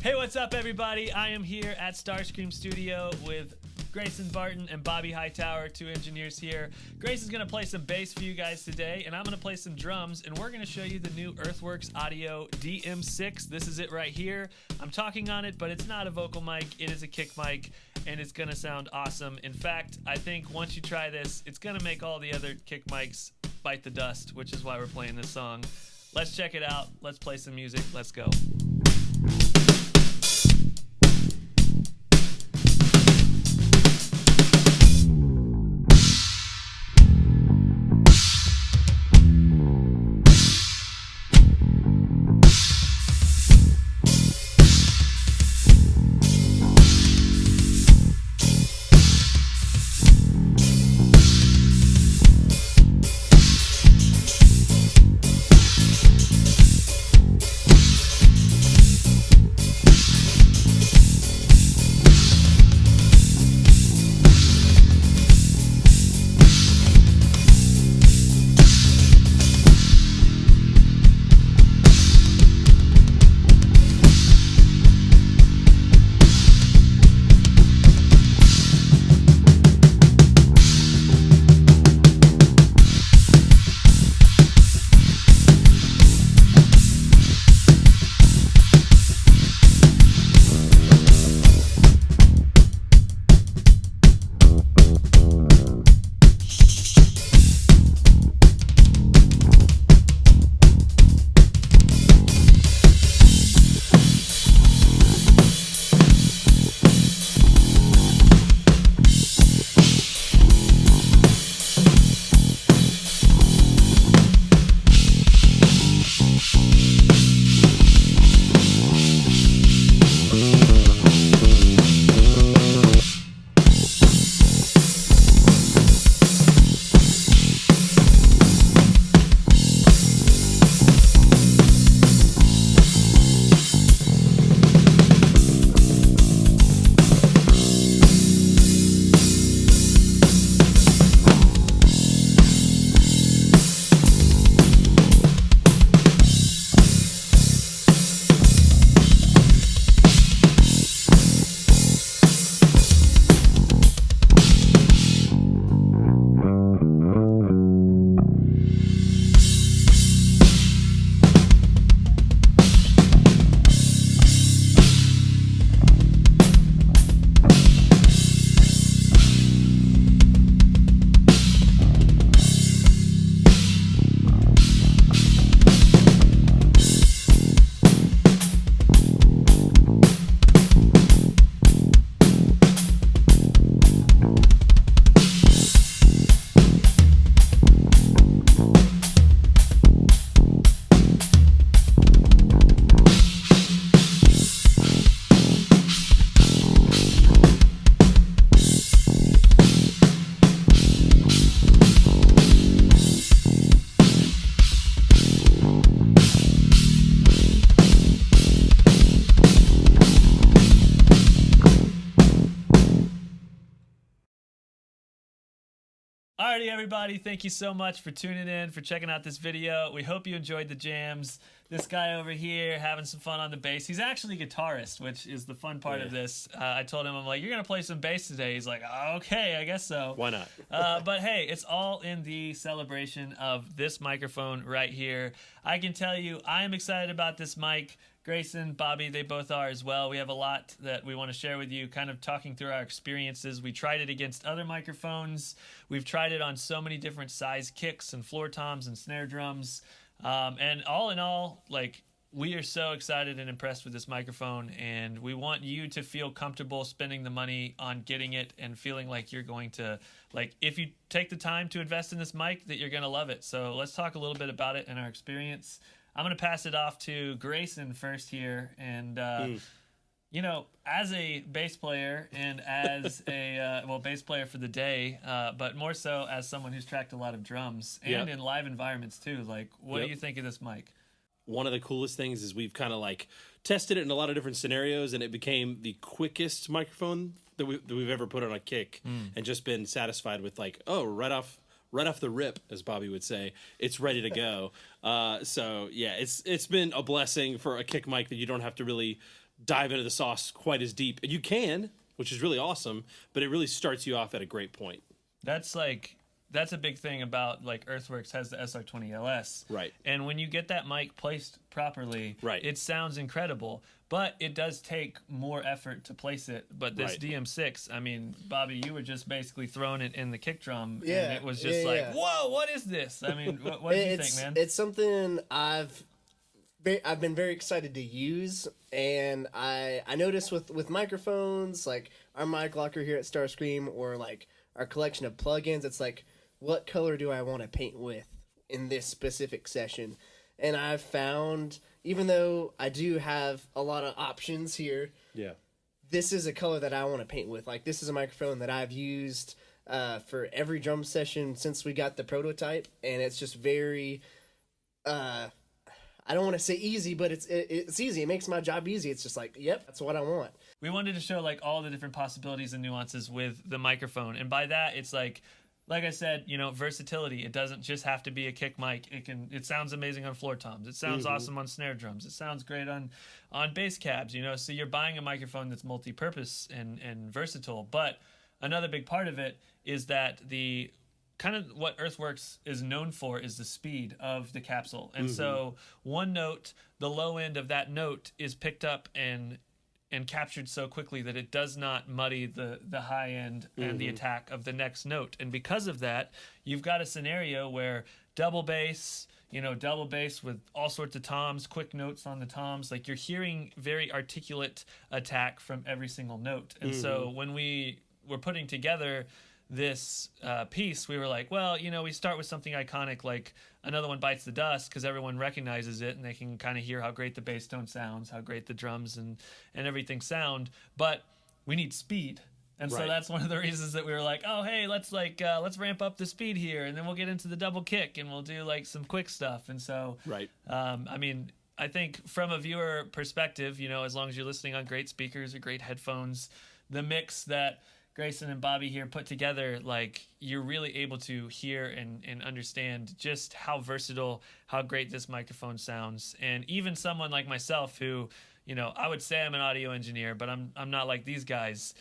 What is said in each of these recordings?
Hey, what's up, everybody? I am here at Starscream Studio with Grayson Barton and Bobby Hightower, two engineers here. Grayson's going to play some bass for you guys today, and I'm going to play some drums, and we're going to show you the new Earthworks Audio DM6. This is it right here. I'm talking on it, but it's not a vocal mic. It is a kick mic, and it's going to sound awesome. In fact, I think once you try this, it's going to make all the other kick mics bite the dust, which is why we're playing this song. Let's check it out. Let's play some music. Let's go. Alrighty, everybody, thank you so much for tuning in, for checking out this video. We hope you enjoyed the jams. This guy over here having some fun on the bass. He's actually a guitarist, which is the fun part of this. I told him, I'm like, you're going to play some bass today. He's like, okay, I guess so. Why not? But hey, it's all in the celebration of this microphone right here. I can tell you, I am excited about this mic. Grayson, Bobby, they both are as well. We have a lot that we want to share with you, kind of talking through our experiences. We tried it against other microphones. We've tried it on so many different size kicks and floor toms and snare drums. And all in all, like, we are so excited and impressed with this microphone, and we want you to feel comfortable spending the money on getting it and feeling like you're going to, like, if you take the time to invest in this mic, that you're going to love it. So let's talk a little bit about it and our experience. I'm going to pass it off to Grayson first here. And, you know, as a bass player and as a, bass player for the day, but more so as someone who's tracked a lot of drums and in live environments too. Like, what do you think of this mic? One of the coolest things is we've kind of like tested it in a lot of different scenarios, and it became the quickest microphone that we've ever put on a kick, and just been satisfied with, like, oh, right off the rip, as Bobby would say, it's ready to go. So yeah, it's been a blessing for a kick mic that you don't have to really dive into the sauce quite as deep. And you can, which is really awesome, but it really starts you off at a great point. That's a big thing about like Earthworks has the SR20 LS. Right. And when you get that mic placed properly, right. it sounds incredible. But it does take more effort to place it. But this right. DM6, I mean, Bobby, you were just basically throwing it in the kick drum. Yeah. And it was just whoa, what is this? I mean, what do you think, man? It's something I've been very excited to use. And I noticed with microphones, like our mic locker here at Starscream, or like our collection of plugins, it's like, what color do I want to paint with in this specific session? And I've found, even though I do have a lot of options here, this is a color that I want to paint with. Like, this is a microphone that I've used for every drum session since we got the prototype, and it's just very, I don't want to say easy, but it's easy. It makes my job easy. It's just like, yep, that's what I want. We wanted to show like all the different possibilities and nuances with the microphone, and by that, it's like I said, you know, versatility. It doesn't just have to be a kick mic. It sounds amazing on floor toms. It sounds awesome on snare drums. It sounds great on bass cabs, you know. So you're buying a microphone that's multi-purpose and versatile. But another big part of it is that the kind of what Earthworks is known for is the speed of the capsule. And so one note, the low end of that note is picked up and captured so quickly that it does not muddy the high end and the attack of the next note. And because of that, you've got a scenario where double bass with all sorts of toms, quick notes on the toms, like you're hearing very articulate attack from every single note. And so when we were putting together this piece, we were like, well, you know, we start with something iconic like Another One Bites the Dust, because everyone recognizes it and they can kind of hear how great the bass tone sounds, how great the drums and everything sound, but we need speed. And so that's one of the reasons that we were like, oh, hey, let's ramp up the speed here, and then we'll get into the double kick and we'll do like some quick stuff. And so I mean, I think from a viewer perspective, you know, as long as you're listening on great speakers or great headphones, the mix that Grayson and Bobby here put together, like, you're really able to hear and understand just how versatile, how great this microphone sounds. And even someone like myself who, you know, I would say I'm an audio engineer, but I'm not like these guys.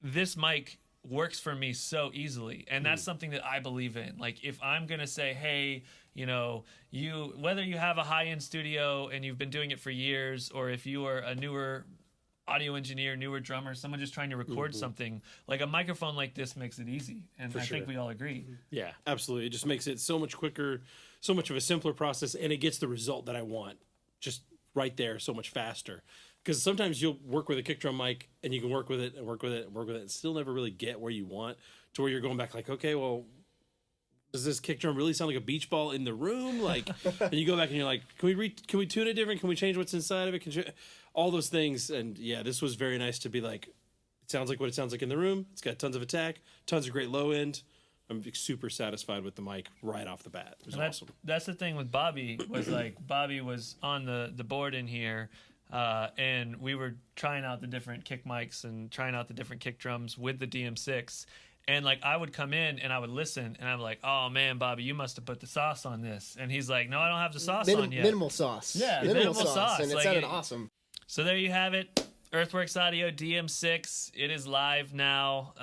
This mic works for me so easily, and that's something that I believe in. Like, if I'm gonna say, hey, you know, whether you have a high-end studio and you've been doing it for years, or if you are a newer audio engineer, newer drummer, someone just trying to record something, like a microphone like this makes it easy. And I think we all agree. Yeah, absolutely. It just makes it so much quicker, so much of a simpler process, and it gets the result that I want just right there so much faster. Because sometimes you'll work with a kick drum mic and you can work with it and work with it and work with it and still never really get where you want, to where you're going back like, okay, well, does this kick drum really sound like a beach ball in the room? Like, and you go back and you're like, can we tune it different? Can we change what's inside of it? All those things. And yeah, this was very nice to be like, it sounds like what it sounds like in the room. It's got tons of attack, tons of great low end. I'm super satisfied with the mic right off the bat. It was awesome. That's the thing with Bobby, was like, Bobby was on the board in here, and we were trying out the different kick mics and trying out the different kick drums with the DM6. And like, I would come in and I would listen and I'm like, oh man, Bobby, you must have put the sauce on this. And he's like, no, I don't have the sauce on yet. Minimal sauce. Yeah, minimal sauce. And it sounded awesome. So there you have it. Earthworks Audio DM6. It is live now,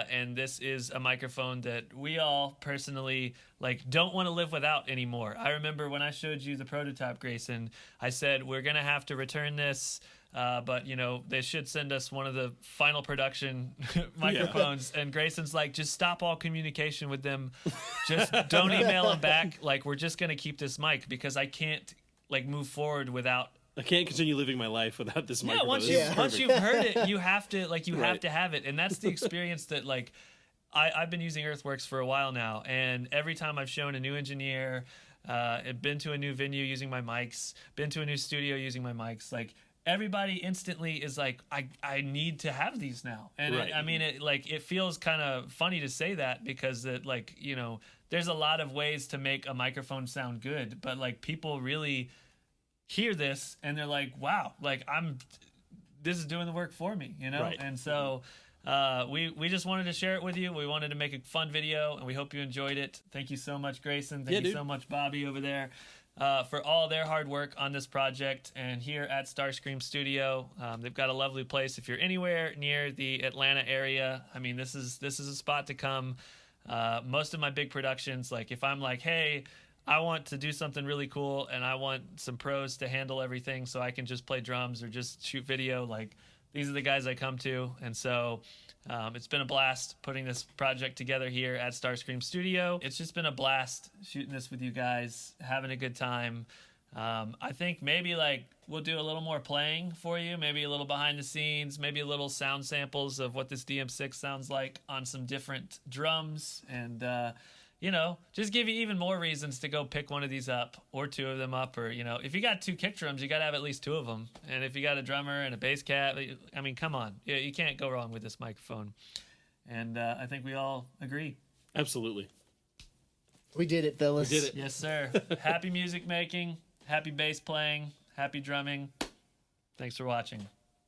and this is a microphone that we all personally don't want to live without anymore. I remember when I showed you the prototype, Grayson, I said we're gonna have to return this, but you know, they should send us one of the final production microphones. And Grayson's like, just stop all communication with them, just don't email them back. Like, we're just gonna keep this mic because I can't move forward without. I can't continue living my life without this microphone. Once you've heard it, you have to have to have it, and that's the experience that I've been using Earthworks for a while now, and every time I've shown a new engineer, been to a new venue using my mics, been to a new studio using my mics, everybody instantly is like, I need to have these now, and it feels kind of funny to say that because there's a lot of ways to make a microphone sound good, but people really hear this and they're like, wow, this is doing the work for me, you know? Right. And so we just wanted to share it with you. We wanted to make a fun video, and we hope you enjoyed it. Thank you so much, Grayson. Thank you so much, Bobby, over there. for all their hard work on this project. And here at Starscream Studio, they've got a lovely place. If you're anywhere near the Atlanta area, I mean, this is a spot to come. Most of my big productions, like if I'm like, hey, I want to do something really cool and I want some pros to handle everything so I can just play drums or just shoot video, like these are the guys I come to. And so it's been a blast putting this project together here at Starscream Studio. It's just been a blast shooting this with you guys, having a good time. I think maybe like we'll do a little more playing for you, maybe a little behind the scenes, maybe a little sound samples of what this DM6 sounds like on some different drums, and you know, just give you even more reasons to go pick one of these up or two of them up, or you know, if you got 2 kick drums, you got to have at least 2 of them, and if you got a drummer and a bass cat, I mean, come on, you can't go wrong with this microphone, and I think we all agree. Absolutely. We did it, fellas. We did it. Yes, sir. Happy music making, happy bass playing, happy drumming. Thanks for watching.